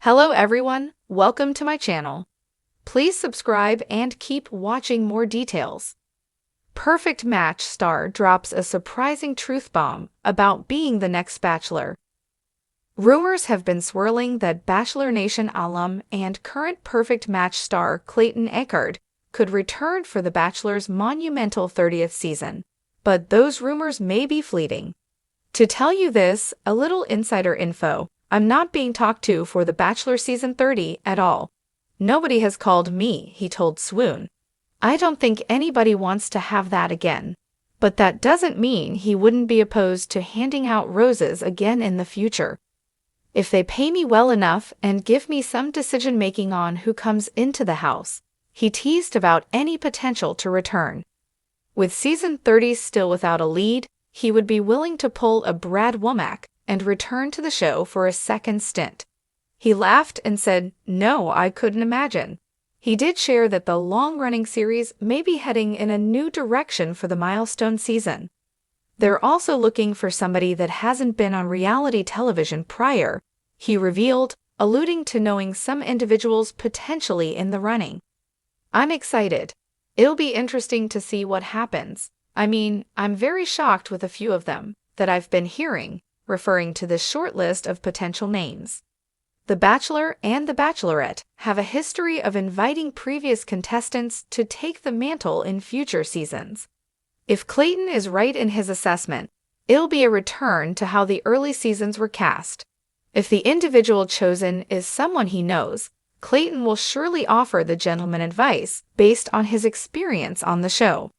Hello everyone, welcome to my channel. Please subscribe and keep watching more details. Perfect Match star drops a surprising truth bomb about being the next Bachelor. Rumors have been swirling that Bachelor Nation alum and current Perfect Match star Clayton Echard could return for The Bachelor's monumental 30th season, but those rumors may be fleeting. To tell you this, a little insider info: I'm not being talked to for The Bachelor Season 30 at all. Nobody has called me, he told Swoon. I don't think anybody wants to have that again. But that doesn't mean he wouldn't be opposed to handing out roses again in the future. If they pay me well enough and give me some decision-making on who comes into the house, he teased about any potential to return. With Season 30 still without a lead, he would be willing to pull a Brad Womack and return to the show for a second stint. He laughed and said, "No, I couldn't imagine." He did share that the long-running series may be heading in a new direction for the milestone season. They're also looking for somebody that hasn't been on reality television prior, he revealed, alluding to knowing some individuals potentially in the running. "I'm excited. It'll be interesting to see what happens. I mean, I'm very shocked with a few of them that I've been hearing," referring to the short list of potential names. The Bachelor and The Bachelorette have a history of inviting previous contestants to take the mantle in future seasons. If Clayton is right in his assessment, it'll be a return to how the early seasons were cast. If the individual chosen is someone he knows, Clayton will surely offer the gentleman advice based on his experience on the show.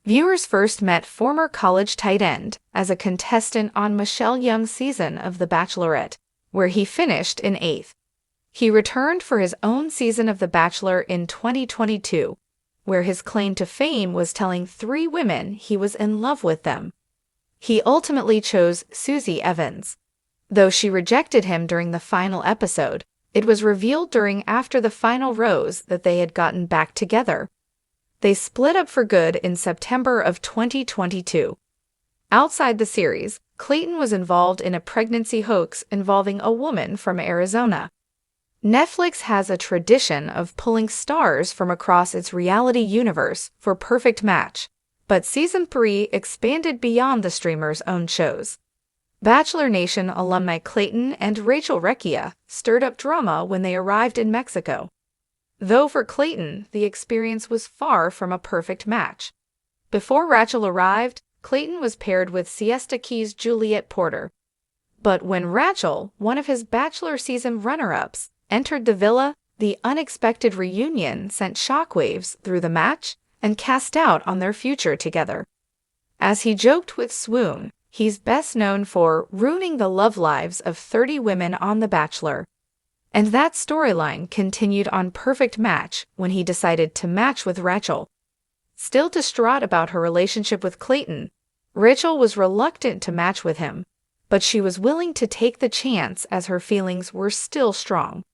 Viewers first met former college tight end as a contestant on Michelle Young's season of The Bachelorette, where he finished in 8th. He returned for his own season of The Bachelor in 2022, where his claim to fame was telling 3 women he was in love with them. He ultimately chose Susie Evans. Though she rejected him during the final episode, it was revealed after the final rose that they had gotten back together. They split up for good in September of 2022. Outside the series, Clayton was involved in a pregnancy hoax involving a woman from Arizona. Netflix has a tradition of pulling stars from across its reality universe for Perfect Match, but Season 3 expanded beyond the streamer's own shows. Bachelor Nation alumni Clayton and Rachel Recchia stirred up drama when they arrived in Mexico. Though for Clayton, the experience was far from a perfect match. Before Rachel arrived, Clayton was paired with Siesta Key's Juliet Porter. But when Rachel, one of his Bachelor season runner-ups, entered the villa, the unexpected reunion sent shockwaves through the match and cast doubt on their future together. As he joked with Swoon, he's best known for ruining the love lives of 30 women on The Bachelor. And that storyline continued on Perfect Match when he decided to match with Rachel. Still distraught about her relationship with Clayton, Rachel was reluctant to match with him, but she was willing to take the chance as her feelings were still strong.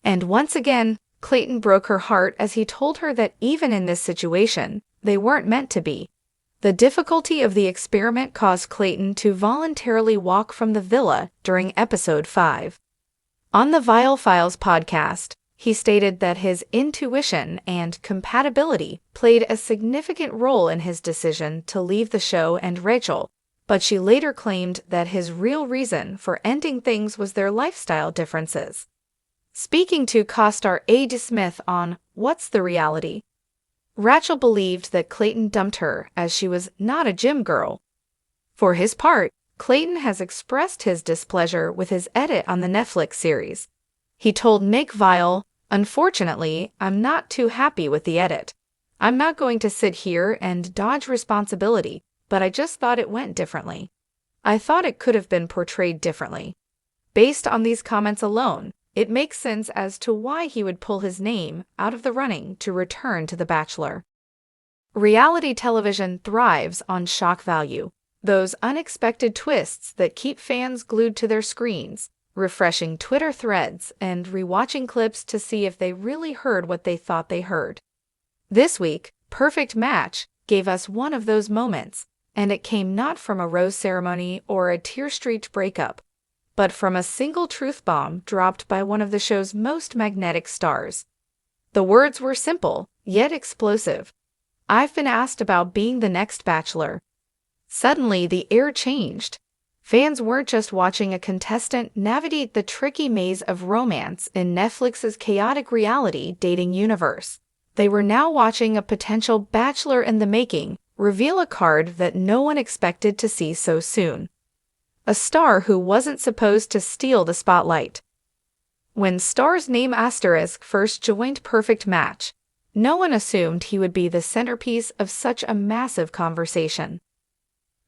And once again, Clayton broke her heart as he told her that even in this situation, they weren't meant to be. The difficulty of the experiment caused Clayton to voluntarily walk from the villa during episode 5. On the Viall Files podcast, he stated that his intuition and compatibility played a significant role in his decision to leave the show and Rachel, but she later claimed that his real reason for ending things was their lifestyle differences. Speaking to co-star A.D. Smith on What's the Reality, Rachel believed that Clayton dumped her as she was not a gym girl. For his part, Clayton has expressed his displeasure with his edit on the Netflix series. He told Nick Viall, "Unfortunately, I'm not too happy with the edit. I'm not going to sit here and dodge responsibility, but I just thought it went differently. I thought it could have been portrayed differently." Based on these comments alone, it makes sense as to why he would pull his name out of the running to return to The Bachelor. Reality television thrives on shock value, those unexpected twists that keep fans glued to their screens, refreshing Twitter threads and rewatching clips to see if they really heard what they thought they heard. This week, Perfect Match gave us one of those moments, and it came not from a rose ceremony or a tear-streaked breakup. but from a single truth bomb dropped by one of the show's most magnetic stars. The words were simple, yet explosive. "I've been asked about being the next Bachelor." Suddenly, the air changed. Fans weren't just watching a contestant navigate the tricky maze of romance in Netflix's chaotic reality dating universe. They were now watching a potential Bachelor in the making reveal a card that no one expected to see so soon. A star who wasn't supposed to steal the spotlight. When Star's name asterisk first joined Perfect Match, no one assumed he would be the centerpiece of such a massive conversation.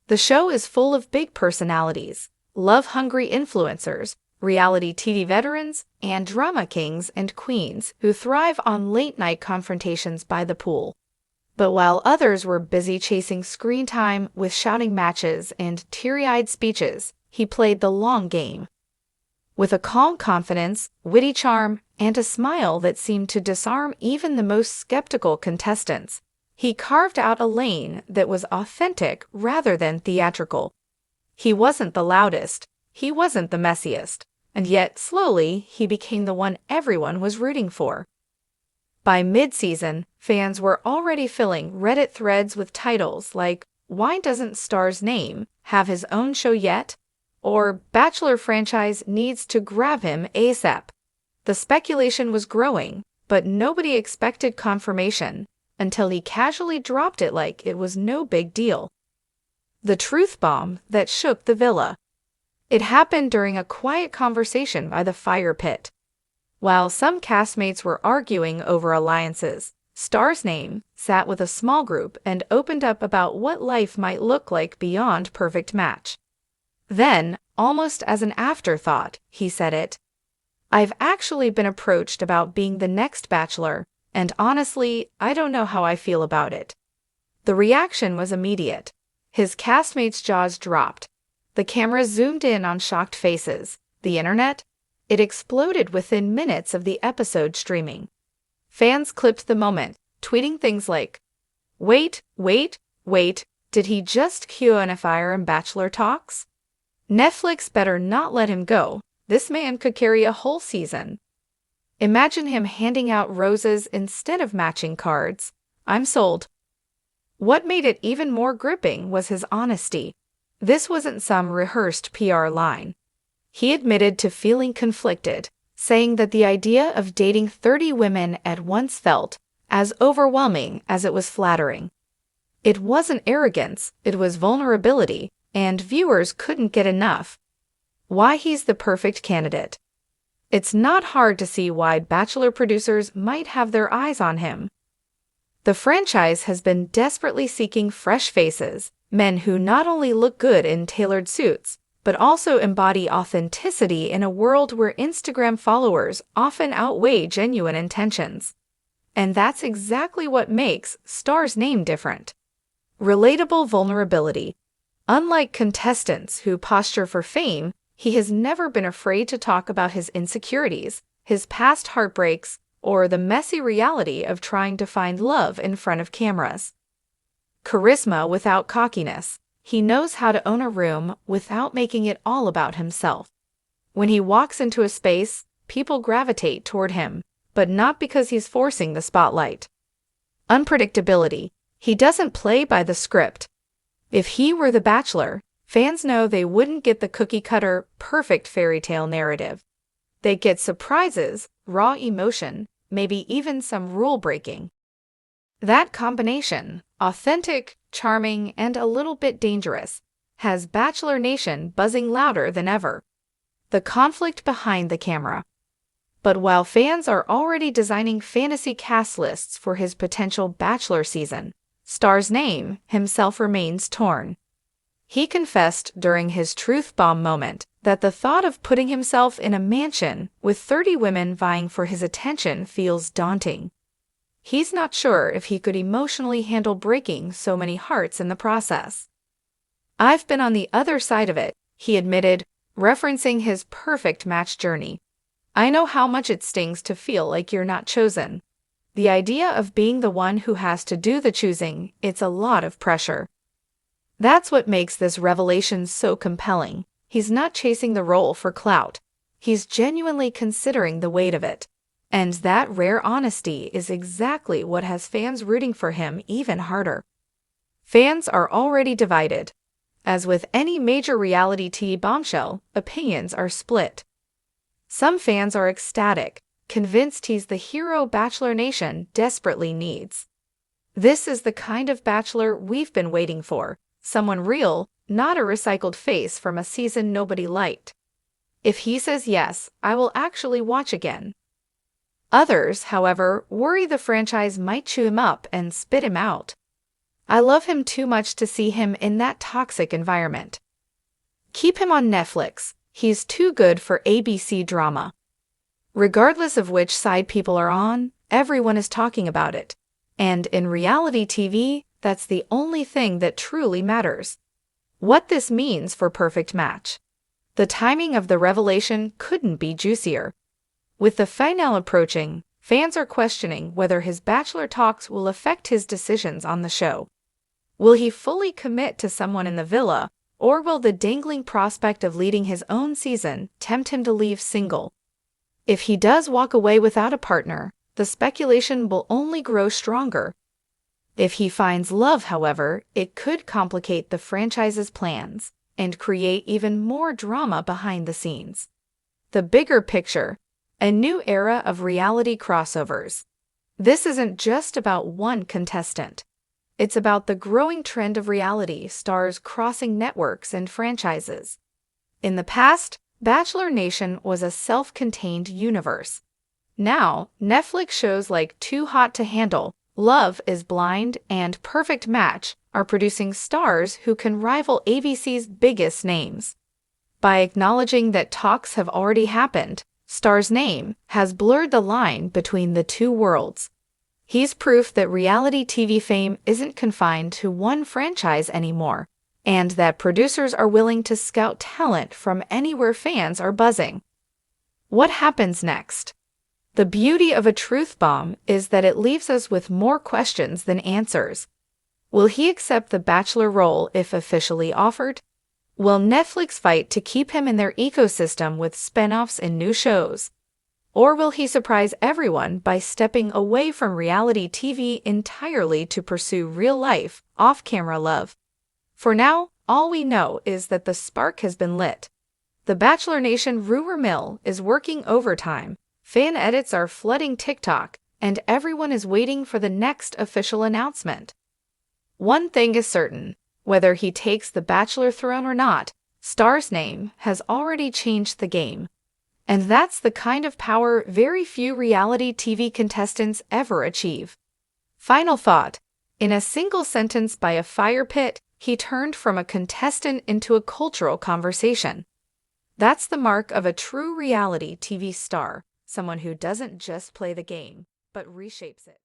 The show is full of big personalities, love-hungry influencers, reality TV veterans, and drama kings and queens who thrive on late-night confrontations by the pool. But while others were busy chasing screen time with shouting matches and teary-eyed speeches, he played the long game. With a calm confidence, witty charm, and a smile that seemed to disarm even the most skeptical contestants, he carved out a lane that was authentic rather than theatrical. He wasn't the loudest, he wasn't the messiest, and yet slowly he became the one everyone was rooting for. By mid-season, fans were already filling Reddit threads with titles like, "Why doesn't Star's name have his own show yet?" or "Bachelor franchise needs to grab him ASAP." The speculation was growing, but nobody expected confirmation until he casually dropped it like it was no big deal. The truth bomb that shook the villa. It happened during a quiet conversation by the fire pit. While some castmates were arguing over alliances, Star's name sat with a small group and opened up about what life might look like beyond Perfect Match. Then, almost as an afterthought, he said it. "I've actually been approached about being the next Bachelor, and honestly, I don't know how I feel about it." The reaction was immediate. His castmates' jaws dropped. The cameras zoomed in on shocked faces. The internet? It exploded within minutes of the episode streaming. Fans clipped the moment, tweeting things like, wait, did he just QAnon in Bachelor talks? Netflix better not let him go. This man could carry a whole season." Imagine him handing out roses instead of matching cards. "I'm sold." What made it even more gripping was his honesty. This wasn't some rehearsed PR line. He admitted to feeling conflicted, saying that the idea of dating 30 women at once felt as overwhelming as it was flattering. It wasn't arrogance, it was vulnerability, and viewers couldn't get enough. Why he's the perfect candidate. It's not hard to see why Bachelor producers might have their eyes on him. The franchise has been desperately seeking fresh faces, men who not only look good in tailored suits, but also embody authenticity in a world where Instagram followers often outweigh genuine intentions. And that's exactly what makes Star's name different. Relatable vulnerability. Unlike contestants who posture for fame, he has never been afraid to talk about his insecurities, his past heartbreaks, or the messy reality of trying to find love in front of cameras. Charisma without cockiness. He knows how to own a room without making it all about himself. When he walks into a space, people gravitate toward him, but not because he's forcing the spotlight. Unpredictability. He doesn't play by the script. If he were the Bachelor, fans know they wouldn't get the cookie-cutter, perfect fairy tale narrative. They'd get surprises, raw emotion, maybe even some rule-breaking. That combination, authentic, charming, and a little bit dangerous, has Bachelor Nation buzzing louder than ever. The conflict behind the camera. But while fans are already designing fantasy cast lists for his potential Bachelor season, Star's name himself remains torn. He confessed during his truth bomb moment that the thought of putting himself in a mansion with 30 women vying for his attention feels daunting. He's not sure if he could emotionally handle breaking so many hearts in the process. "I've been on the other side of it," he admitted, referencing his perfect match journey. "I know how much it stings to feel like you're not chosen. The idea of being the one who has to do the choosing, it's a lot of pressure." That's what makes this revelation so compelling. He's not chasing the role for clout. He's genuinely considering the weight of it. And that rare honesty is exactly what has fans rooting for him even harder. Fans are already divided. As with any major reality TV bombshell, opinions are split. Some fans are ecstatic, convinced he's the hero Bachelor Nation desperately needs. This is the kind of bachelor we've been waiting for, someone real, not a recycled face from a season nobody liked. If he says yes, I will actually watch again. Others, however, worry the franchise might chew him up and spit him out. I love him too much to see him in that toxic environment. Keep him on Netflix. He's too good for ABC drama. Regardless of which side people are on, everyone is talking about it. And in reality TV, that's the only thing that truly matters. What this means for Perfect Match. The timing of the revelation couldn't be juicier. With the finale approaching, fans are questioning whether his Bachelor talks will affect his decisions on the show. Will he fully commit to someone in the villa, or will the dangling prospect of leading his own season tempt him to leave single? If he does walk away without a partner, the speculation will only grow stronger. If he finds love, however, it could complicate the franchise's plans and create even more drama behind the scenes. The bigger picture, a new era of reality crossovers. This isn't just about one contestant. It's about the growing trend of reality stars crossing networks and franchises. In the past, Bachelor Nation was a self-contained universe. Now, Netflix shows like Too Hot to Handle, Love is Blind, and Perfect Match are producing stars who can rival ABC's biggest names. By acknowledging that talks have already happened, Star's name has blurred the line between the two worlds. He's proof that reality TV fame isn't confined to one franchise anymore, and that producers are willing to scout talent from anywhere fans are buzzing. What happens next? The beauty of a truth bomb is that it leaves us with more questions than answers. Will he accept the Bachelor role if officially offered? Will Netflix fight to keep him in their ecosystem with spin-offs and new shows? Or will he surprise everyone by stepping away from reality TV entirely to pursue real-life, off-camera love? For now, all we know is that the spark has been lit. The Bachelor Nation rumor mill is working overtime. Fan edits are flooding TikTok, and everyone is waiting for the next official announcement. One thing is certain, whether he takes the Bachelor throne or not, Star's name has already changed the game. And that's the kind of power very few reality TV contestants ever achieve. Final thought. In a single sentence by a fire pit, he turned from a contestant into a cultural conversation. That's the mark of a true reality TV star. Someone who doesn't just play the game, but reshapes it.